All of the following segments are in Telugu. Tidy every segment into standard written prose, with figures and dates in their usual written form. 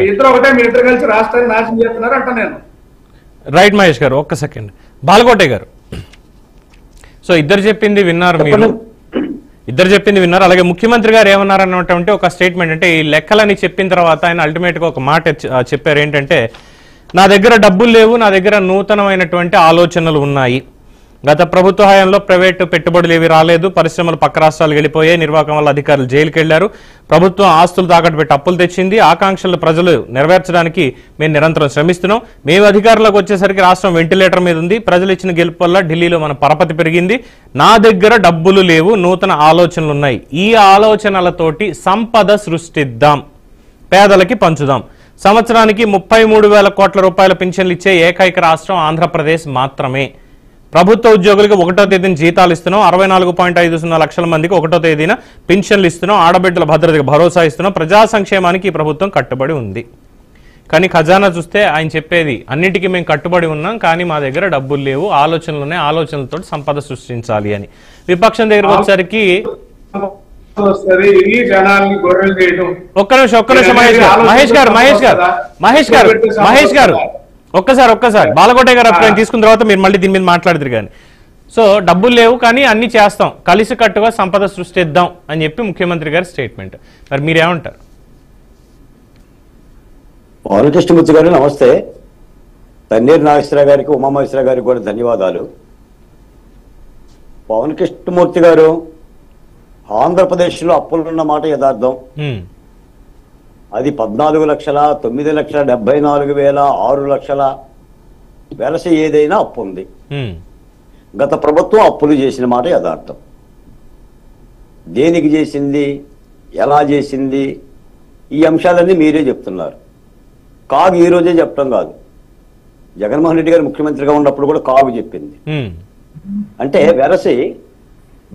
ఇద్దరు ఒకటే, మీ ఇద్దరు కలిసి రాష్ట్రాన్ని నాశనం చేస్తున్నారు అంట నేను. రైట్ మహేష్ గారు, ఒక్క సెకండ్. బాలకోటే గారు, సో ఇద్దరు చెప్పింది విన్నారు మీరు, ఇద్దరు చెప్పింది విన్నారు. అలాగే ముఖ్యమంత్రి గారు ఏమన్నారు అన్నటువంటి ఒక స్టేట్మెంట్, అంటే ఈ లెక్కలని చెప్పిన తర్వాత ఆయన అల్టిమేట్గా ఒక మాట చెప్పారు. ఏంటంటే, నా దగ్గర డబ్బులు లేవు, నా దగ్గర నూతనమైనటువంటి ఆలోచనలు ఉన్నాయి. గత ప్రభుత్వ హయాంలో ప్రైవేటు పెట్టుబడులు ఏవి రాలేదు, పరిశ్రమలు పక్క రాష్ట్రాలకు వెళ్ళిపోయాయి, నిర్వాహకం వల్ల అధికారులు జైలుకి వెళ్లారు, ప్రభుత్వం ఆస్తులు తాకట్టు పెట్టి అప్పులు తెచ్చింది, ఆకాంక్షలు ప్రజలు నెరవేర్చడానికి మేము నిరంతరం శ్రమిస్తున్నాం. మేము అధికారంలోకి వచ్చేసరికి రాష్ట్రం వెంటిలేటర్ మీద ఉంది, ప్రజలు ఇచ్చిన గెలుపు వల్ల ఢిల్లీలో మన పరపతి పెరిగింది, నా దగ్గర డబ్బులు లేవు, నూతన ఆలోచనలు ఉన్నాయి, ఈ ఆలోచనలతోటి సంపద సృష్టిద్దాం, పేదలకి పంచుదాం. సంవత్సరానికి 33,000 కోట్ల రూపాయల పింఛన్లు ఇచ్చే ఏకైక రాష్ట్రం ఆంధ్రప్రదేశ్ మాత్రమే. ప్రభుత్వ ఉద్యోగులకు 1వ తేదీన జీతాలు ఇస్తున్నాం, 64.50 లక్షల మందికి 1వ తేదీన పింఛన్లు ఇస్తున్నాం, ఆడబిడ్డల భద్రతకు భరోసా ఇస్తున్నాం, ప్రజా సంక్షేమానికి ఈ ప్రభుత్వం కట్టుబడి ఉంది. కానీ ఖజానా చూస్తే ఆయన చెప్పేది అన్నిటికీ మేము కట్టుబడి ఉన్నాం, కానీ మా దగ్గర డబ్బులు లేవు, ఆలోచనలు ఉన్నాయి, ఆలోచనలతో సంపద సృష్టించాలి అని. విపక్షం దగ్గరకు వచ్చేసరికి ఒక్క నిమిషం మహేష్ గారు ఒక్కసారి బాలకోటే గారు అభిప్రాయం తీసుకున్న తర్వాత మీరు మళ్ళీ దీని మీద మాట్లాడదురు. కానీ సో డబ్బులు లేవు కానీ అన్ని చేస్తాం, కలిసి కట్టుగా సంపద సృష్టిద్దాం అని చెప్పి ముఖ్యమంత్రి గారి స్టేట్మెంట్. మరి మీరేమంటారు? బాలకృష్ణమూర్తి గారు నమస్తే. తన్నీరు నాగేశ్వరరావు గారికి, ఉమామహేశ్వరరావు గారికి కూడా ధన్యవాదాలు. పవన్ కృష్ణమూర్తి గారు, ఆంధ్రప్రదేశ్లో అప్పులున్న మాట యథార్థం. అది 14,09,74,6 లక్షల వెలస ఏదైనా అప్పు ఉంది. గత ప్రభుత్వం అప్పులు చేసిన మాట యథార్థం. దేనికి చేసింది, ఎలా చేసింది, ఈ అంశాలన్నీ మీరే చెప్తున్నారు. కాగు ఈ రోజే చెప్పడం కాదు, జగన్మోహన్ రెడ్డి గారు ముఖ్యమంత్రిగా ఉన్నప్పుడు కూడా కాగు చెప్పింది. అంటే వెరసి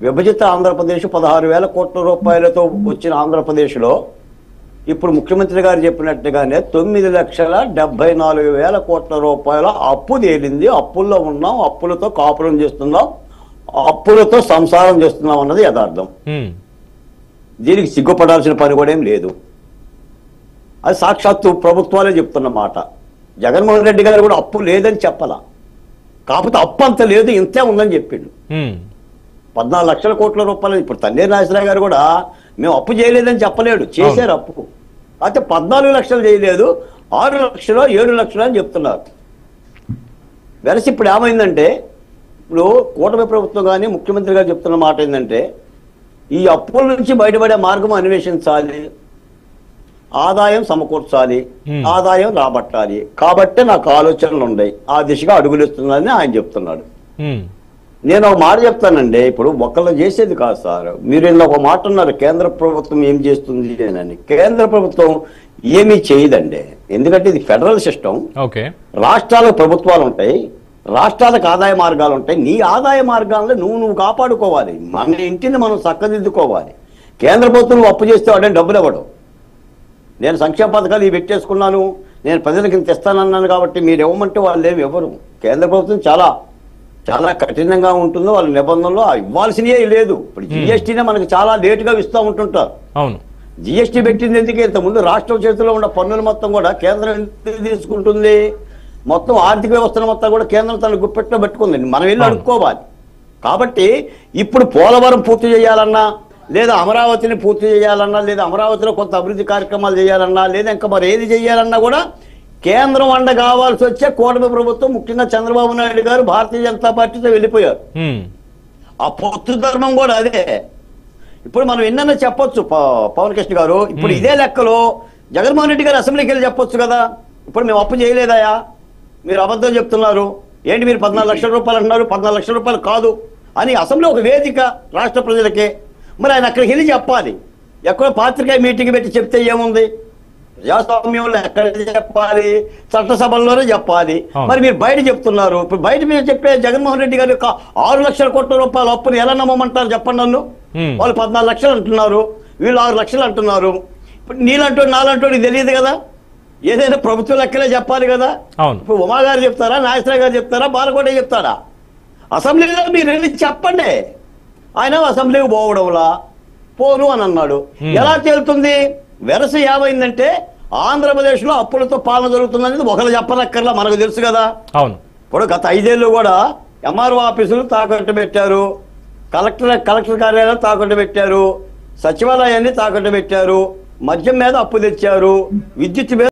విభజిత ఆంధ్రప్రదేశ్ 16,000 కోట్ల రూపాయలతో వచ్చిన ఆంధ్రప్రదేశ్లో ఇప్పుడు ముఖ్యమంత్రి గారు చెప్పినట్టుగానే 9,74,000 కోట్ల రూపాయల అప్పు తేలింది. అప్పుల్లో ఉన్నాం, అప్పులతో కాపురం చేస్తున్నాం, అప్పులతో సంసారం చేస్తున్నాం అన్నది యథార్థం. దీనికి సిగ్గుపడాల్సిన పని కూడా ఏం లేదు. అది సాక్షాత్తు ప్రభుత్వాలే చెప్తున్న మాట. జగన్మోహన్ రెడ్డి గారు కూడా అప్పు లేదని చెప్పాల, కాకపోతే అప్పు అంత లేదు, ఇంతే ఉందని చెప్పిండు. 14 లక్షల కోట్ల రూపాయలు. ఇప్పుడు తన్నీరు నాగేశ్వరరావు గారు కూడా మేము అప్పు చేయలేదని చెప్పలేడు, చేశారు అప్పు. అయితే 14 లక్షలు చేయలేదు, 6 లక్షలు 7 లక్షలు అని చెప్తున్నారు. వెరసి ఇప్పుడు ఏమైందంటే, ఇప్పుడు కూటమి ప్రభుత్వం కానీ ముఖ్యమంత్రి గారు చెప్తున్న మాట ఏంటంటే, ఈ అప్పుల నుంచి బయటపడే మార్గం అన్వేషించాలి, ఆదాయం సమకూర్చాలి, ఆదాయం రాబట్టాలి, కాబట్టే నాకు ఆలోచనలు ఉన్నాయి, ఆ దిశగా అడుగులేస్తున్నారని ఆయన చెప్తున్నాడు. నేను ఒక మాట చెప్తానండి, ఇప్పుడు ఒకళ్ళు చేసేది కాదు సార్. మీరు ఒక మాట ఉన్నారు, కేంద్ర ప్రభుత్వం ఏం చేస్తుంది అని. కేంద్ర ప్రభుత్వం ఏమీ చేయదండి, ఎందుకంటే ఇది ఫెడరల్ సిస్టమ్. రాష్ట్రాలకు ప్రభుత్వాలు ఉంటాయి, రాష్ట్రాలకు ఆదాయ మార్గాలు ఉంటాయి. నీ ఆదాయ మార్గాలను నువ్వు కాపాడుకోవాలి, మన ఇంటిని మనం చక్కదిద్దుకోవాలి. కేంద్ర ప్రభుత్వం అప్పు చేస్తే వాడని డబ్బులు ఇవ్వడం. నేను సంక్షేమ పథకాలు ఇవి పెట్టేసుకున్నాను, నేను ప్రజలకు ఇంత ఇస్తానన్నాను కాబట్టి మీరు ఇవ్వమంటే వాళ్ళు ఏమి ఇవ్వరు. కేంద్ర ప్రభుత్వం చాలా చాలా కఠినంగా ఉంటుందో వాళ్ళ నిబంధనలు ఇవ్వాల్సినవే లేదు. ఇప్పుడు జిఎస్టీనే మనకు చాలా లేటుగా ఇస్తూ ఉంటుంటారు. అవును, జిఎస్టీ పెట్టింది ఎందుకు? ఇంతకుముందు రాష్ట్రం చేతిలో ఉన్న పన్నులు మొత్తం కూడా కేంద్రం ఎందుకు తీసుకుంటుంది? మొత్తం ఆర్థిక వ్యవస్థను మొత్తం కూడా కేంద్రం తన గుప్పెట్లో పెట్టుకుంది, మనం వెళ్ళి అడుక్కోవాలి. కాబట్టి ఇప్పుడు పోలవరం పూర్తి చేయాలన్నా, లేదా అమరావతిని పూర్తి చేయాలన్నా, లేదా అమరావతిలో కొంత అభివృద్ధి కార్యక్రమాలు చేయాలన్నా, లేదా ఇంకా మరి ఏది చేయాలన్నా కూడా కేంద్రం అండ కావాల్సి వచ్చే కూటమి ప్రభుత్వం, ముఖ్యంగా చంద్రబాబు నాయుడు గారు భారతీయ జనతా పార్టీతో వెళ్ళిపోయారు. ఆ పొత్తు ధర్మం కూడా అదే. ఇప్పుడు మనం ఎన్నైనా చెప్పొచ్చు పవన్ కృష్ణ గారు, ఇప్పుడు ఇదే లెక్కలో జగన్మోహన్ రెడ్డి గారు అసెంబ్లీకి వెళ్ళి చెప్పొచ్చు కదా, ఇప్పుడు మేము అప్పు చేయలేదాయా, మీరు అబద్ధం చెప్తున్నారు ఏంటి, మీరు 14 లక్షల రూపాయలు అంటున్నారు, 14 లక్షల రూపాయలు కాదు అని అసెంబ్లీ ఒక వేదిక రాష్ట్ర ప్రజలకే. మరి ఆయన అక్కడికి వెళ్ళి చెప్పాలి, ఎక్కడో పాత్రికేయ మీటింగ్ పెట్టి చెప్తే ఏముంది? ప్రజాస్వామ్యంలో ఎక్కడ చెప్పాలి? చట్టసభల్లోనే చెప్పాలి. మరి మీరు బయట చెప్తున్నారు. ఇప్పుడు బయట మీరు చెప్పే జగన్మోహన్ రెడ్డి గారి 6 లక్షల కోట్ల రూపాయల అప్పుని ఎలా నమ్మమంటారు చెప్పండి నన్ను? వాళ్ళు 14 లక్షలు అంటున్నారు, వీళ్ళు 6 లక్షలు అంటున్నారు. ఇప్పుడు నీళ్ళంటూ నాలంటూ తెలియదు కదా, ఏదైనా ప్రభుత్వ లెక్కలే చెప్పాలి కదా. ఇప్పుడు ఉమా గారు చెప్తారా, నాగేశ్వరరావు గారు చెప్తారా, బాలకోట చెప్తారా? అసెంబ్లీలో మీరు వెళ్ళి చెప్పండి. ఆయన అసెంబ్లీకి పోవడంలా పోను అని అన్నాడు. ఎలా తేలుతుంది? వెరస ఏమైందంటే ఆంధ్రప్రదేశ్ లో అప్పులతో పాలన జరుగుతుందనేది ఒకరు చెప్పనక్కర్లా, మనకు తెలుసు కదా. అవును. ఇప్పుడు గత 5 ఏళ్ళు కూడా ఎంఆర్ఓ ఆఫీసులు తాకట్టు పెట్టారు, కలెక్టర్ కార్యాలయాలు తాకట్టు పెట్టారు, సచివాలయాన్ని తాకట్టు పెట్టారు, మద్యం మీద అప్పు తెచ్చారు, విద్యుత్ మీద